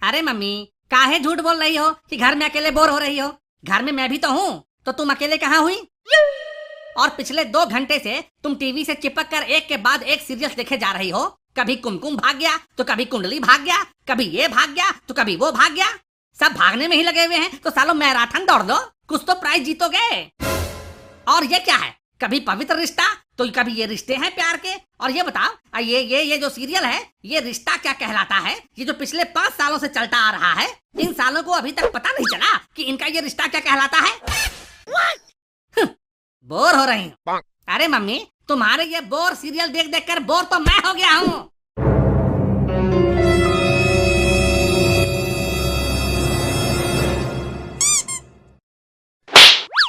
अरे मम्मी, काहे झूठ बोल रही हो कि घर में अकेले बोर हो रही हो? घर में मैं भी तो हूँ, तो तुम अकेले कहाँ हुई? और पिछले 2 घंटे से तुम टीवी से चिपक कर एक के बाद एक सीरियल देखे जा रही हो। कभी कुमकुम भाग गया तो कभी कुंडली भाग गया, कभी ये भाग गया तो कभी वो भाग गया। सब भागने में ही लगे हुए हैं, तो सालों मैराथन दौड़ दो, कुछ तो प्राइज जीतोगे। और ये क्या है, कभी पवित्र रिश्ता तो कभी ये रिश्ते हैं प्यार के। और ये बताओ, ये जो सीरियल है, ये रिश्ता क्या कहलाता है? ये जो पिछले 5 सालों से चलता आ रहा है, इन सालों को अभी तक पता नहीं चला कि इनका ये रिश्ता क्या कहलाता है। बोर हो रही हूँ। अरे मम्मी, तुम्हारे ये बोर सीरियल देख देख कर बोर तो मैं हो गया हूँ।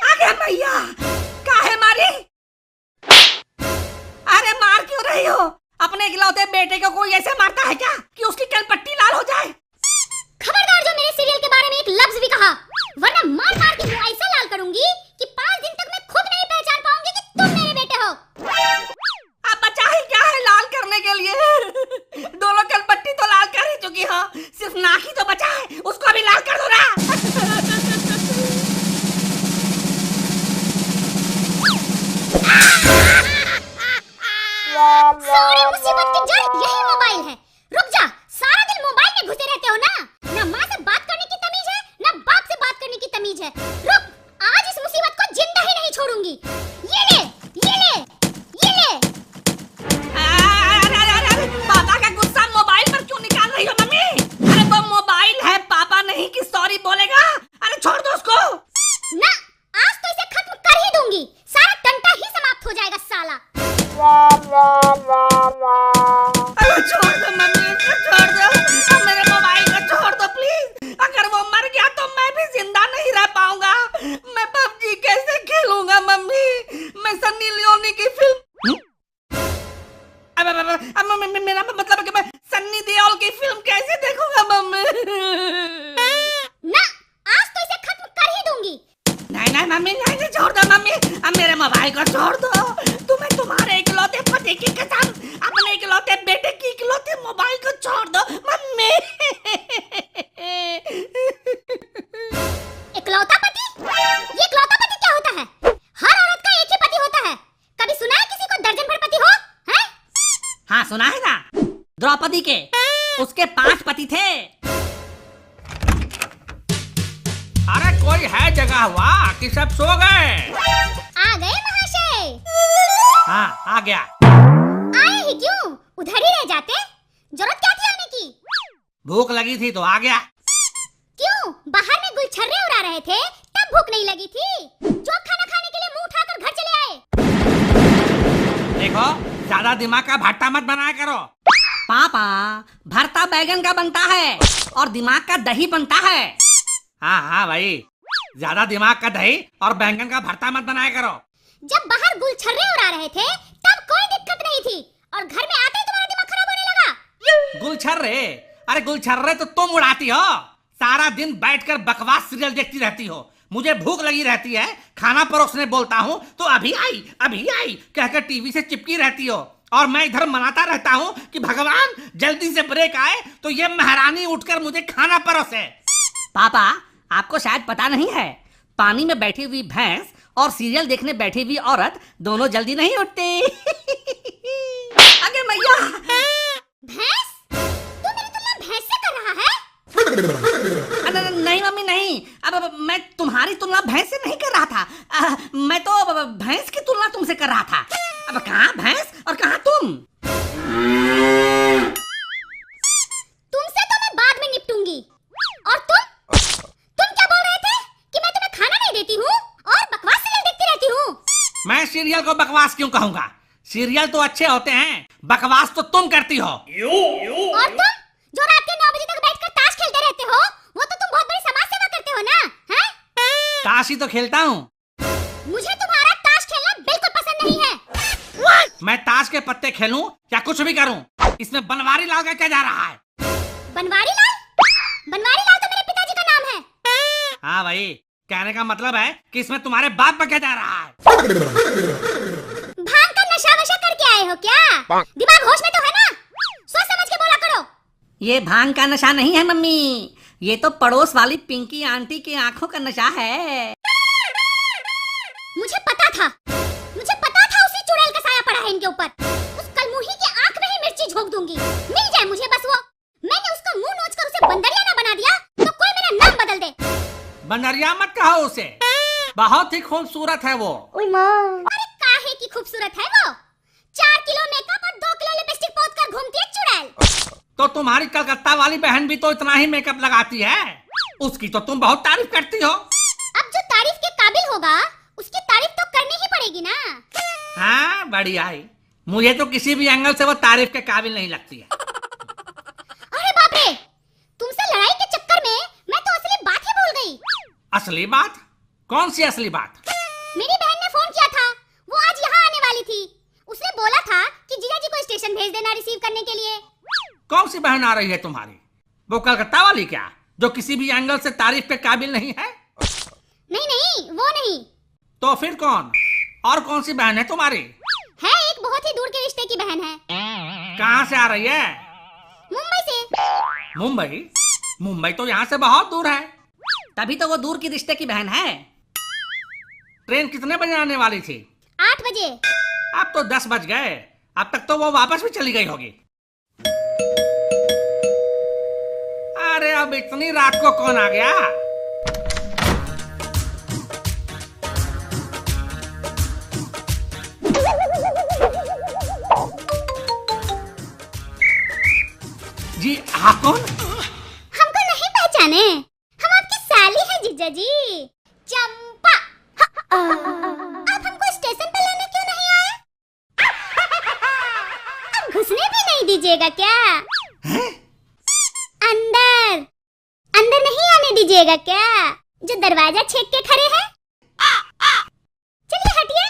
आगे भैया, काहे मारी? अरे मार क्यों रही हो? अपने इकलौते बेटे को कोई ऐसे मारता है क्या कि उसकी कनपट्टी लाल हो जाए? खबरदार जो मेरे सीरियल के बारे में एक लफ्ज भी कहा, वरना मार मार के मुंह ऐसा लाल करूंगी कि 5 दिन तक मैं खुद नहीं पहचान पाऊंगी कि तुम मेरे बेटे हो। अब बचा ही क्या है लाल करने के लिए? दोनों कनपट्टी तो लाल कर ही चुकी हो, सिर्फ नाक ही तो बचा है, उसको भी लाल कर दो ना। सारी मुसीबत की जड़ यही मोबाइल है। रुक जा, सारा दिन मोबाइल में घुसे रहते हो ना। ना माँ से बात करने की तमीज है, ना बाप से बात करने की तमीज है। रुक, आज इस मुसीबत को जिंदा ही नहीं छोड़ूंगी। ये ले, ये ले, ये ले। अरे, पापा का गुस्सा मोबाइल पर क्यों निकाल रही हो मम्मी? अरे वो मोबाइल है, पापा नहीं कि सॉरी बोलेगा। अरे छोड़ दो उसको ना, आज तो इसे खत्म कर ही दूंगी। सारा टंटा ही समाप्त हो जाएगा साला। अरे छोड़ दो मम्मी, छोड़ दो, अब मेरे मोबाइल को छोड़ दो प्लीज। अगर वो मर गया तो मैं भी जिंदा नहीं रह पाऊंगा। मैं पबजी कैसे खेलूंगा मम्मी? मैं सन्नी लियोनी की फिल्म, अब मेरा मतलब है कि मैं सन्नी देओल की फिल्म कैसे देखूंगा मम्मी? ना, आज तो इसे खत्म कर ही दूंगी। नहीं मम्मी, नहीं छोड़ दो मम्मी, अब मेरे मोबाइल को छोड़ दो। तुम्हें तुम्हारे इकलौते पति की कसम, अपने इकलौते बेटे की इकलौते मोबाइल को छोड़ दो मम्मी। इकलौता पति? ये इकलौता पति क्या होता है? हर औरत का एक ही पति होता है। कभी सुना है किसी को दर्जन भर पति हो? हैं? हाँ सुना है ना, द्रौपदी के, उसके 5 पति थे। अरे कोई है जगह हुआ कि सब सो गए? आ गए महाशय। हाँ आ गया। आए ही क्यों, उधर ही रह जाते। जरूरत क्या थी आने की? भूख लगी थी तो आ गया। क्यों, बाहर में गुलछर्रे उड़ा रहे थे तब भूख नहीं लगी थी? जो खाना खाने के लिए मुंह उठाकर घर चले आए। देखो, ज्यादा दिमाग का भट्टा मत बनाया करो। पापा, भरता बैगन का बनता है और दिमाग का दही बनता है। हाँ भाई, ज्यादा दिमाग का दही और बैंगन का भरता मत बनाया करो। जब बाहर गुलछर्रे उड़ा रहे थे तब कोई दिक्कत नहीं थी, और घर में आते ही तुम्हारा दिमाग खराब होने लगा। गुलछर्रे? अरे गुलछर्रे तो तुम उड़ाती हो। सारा दिन बैठकर बकवास सीरियल देखती रहती हो। मुझे भूख लगी रहती है, खाना परोसने बोलता हूँ तो अभी आई कहकर टीवी से चिपकी रहती हो, और मैं इधर मनाता रहता हूँ कि भगवान जल्दी से ब्रेक आए तो ये महारानी उठकर मुझे खाना परोसे। पापा, आपको शायद पता नहीं है, पानी में बैठी हुई भैंस और सीरियल देखने बैठी हुई औरत दोनों जल्दी नहीं उठती। आगे मैया। भैंस? तू मेरी तुलना भैंस से कर रहा है? नहीं मम्मी नहीं, अब मैं तुम्हारी तुलना भैंस से नहीं कर रहा था। मैं तो भैंस की तुलना तुमसे कर रहा था। अब कहाँ भैंस और कहाँ तुम? तुमसे तो मैं बाद में निपटूंगी। और तुम क्या बोल रहे थे कि मैं तुम्हें खाना नहीं देती हूँ और बकवास सीरियल देखती रहती हूँ? मैं सीरियल को बकवास क्यों कहूँगा? सीरियल तो अच्छे होते हैं, बकवास तो तुम करती हो। और तुम जो रात के 9 बजे तक बैठकर ताश खेलते रहते हो, वो तो तुम बहुत बड़ी समाज सेवा करते हो ना? हैं? ताश ही तो खेलता हूँ। मुझे तुम्हारा ताश खेलना बिल्कुल पसंद नहीं है। मैं ताश के पत्ते खेलूं या कुछ भी करूं, इसमें बनवारी लाल का क्या जा रहा है? बनवारी लाल? बनवारी लाल तो मेरे पिताजी का नाम है। हाँ भाई, कहने का मतलब है कि इसमें तुम्हारे बाप का क्या जा रहा है? भांग का नशा वशा करके आए हो क्या? दिमाग होश में तो है ना? सोच समझ के बोला करो। ये भांग का नशा नहीं है मम्मी, ये तो पड़ोस वाली पिंकी आंटी की आंखों का नशा है। मुझे पता था उसी चुड़ैल का साया पड़ा है इनके ऊपर। उस कलमुही की आंख में ही मिर्ची झोंक दूंगी, मिल जाए मुझे बस वो। मैंने उसका मुंह नोचकर उसे बंदरिया ना बना दिया तो कोई मेरा नाम बदल दे। बंदरिया मत कहो उसे, बहुत ही खूबसूरत है वो। अरे काहे की खूबसूरत है वो? 4 किलो मेकअप और 2 किलो लिपस्टिक पोत कर घूमती है चुड़ैल। तो तुम्हारी कलकत्ता वाली बहन भी तो इतना ही मेकअप लगाती है, उसकी तो तुम बहुत तारीफ करती हो। अब जो तारीफ के काबिल होगा उसकी तारीफ तो करनी ही पड़ेगी ना। हाँ बढ़िया है, मुझे तो किसी भी एंगल से वो तारीफ के काबिल नहीं लगती है। अरे बाप रे, तुमसे लड़ाई के चक्कर में मैं तो असली बात ही भूल गई। असली बात? कौन सी असली बात? मेरी बहन ने फोन किया था, वो आज यहाँ आने वाली थी। उसने बोला था कि जीजाजी को स्टेशन भेज देना रिसीव करने के लिए। कौन सी बहन आ रही है तुम्हारी? वो कलकत्ता वाली क्या, जो किसी भी एंगल से तारीफ के काबिल नहीं है? नहीं वो नहीं। तो फिर कौन? और कौन सी बहन है तुम्हारी? है, एक बहुत ही दूर के रिश्ते की बहन है। कहाँ से आ रही है? मुंबई से। मुंबई तो यहाँ से बहुत दूर है। तभी तो वो दूर की रिश्ते की बहन है। ट्रेन कितने बजे आने वाली थी? 8 बजे। अब तो 10 बज गए, अब तक तो वो वापस भी चली गई होगी। अरे अब इतनी रात को कौन आ गया? जी आप कौन? हमको नहीं पहचाने? हम आपकी साली है जीजा जी, चंपा। आप हमको स्टेशन पे लेने क्यों नहीं आए? अब घुसने भी नहीं दीजिएगा क्या? अंदर नहीं आने दीजिएगा क्या, जो दरवाजा छेक के खड़े हैं? चलिए हटिए।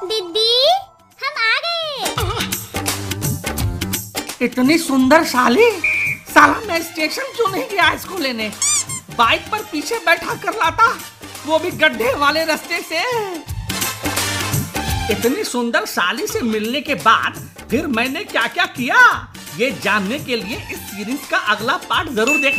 दीदी हम आ गए। इतनी सुंदर साली, साला मैं स्टेशन क्यों नहीं गया इसको लेने? बाइक पर पीछे बैठा कर लाता, वो भी गड्ढे वाले रास्ते से। इतनी सुंदर साली से मिलने के बाद फिर मैंने क्या क्या किया, ये जानने के लिए इस सीरीज का अगला पार्ट जरूर देखना।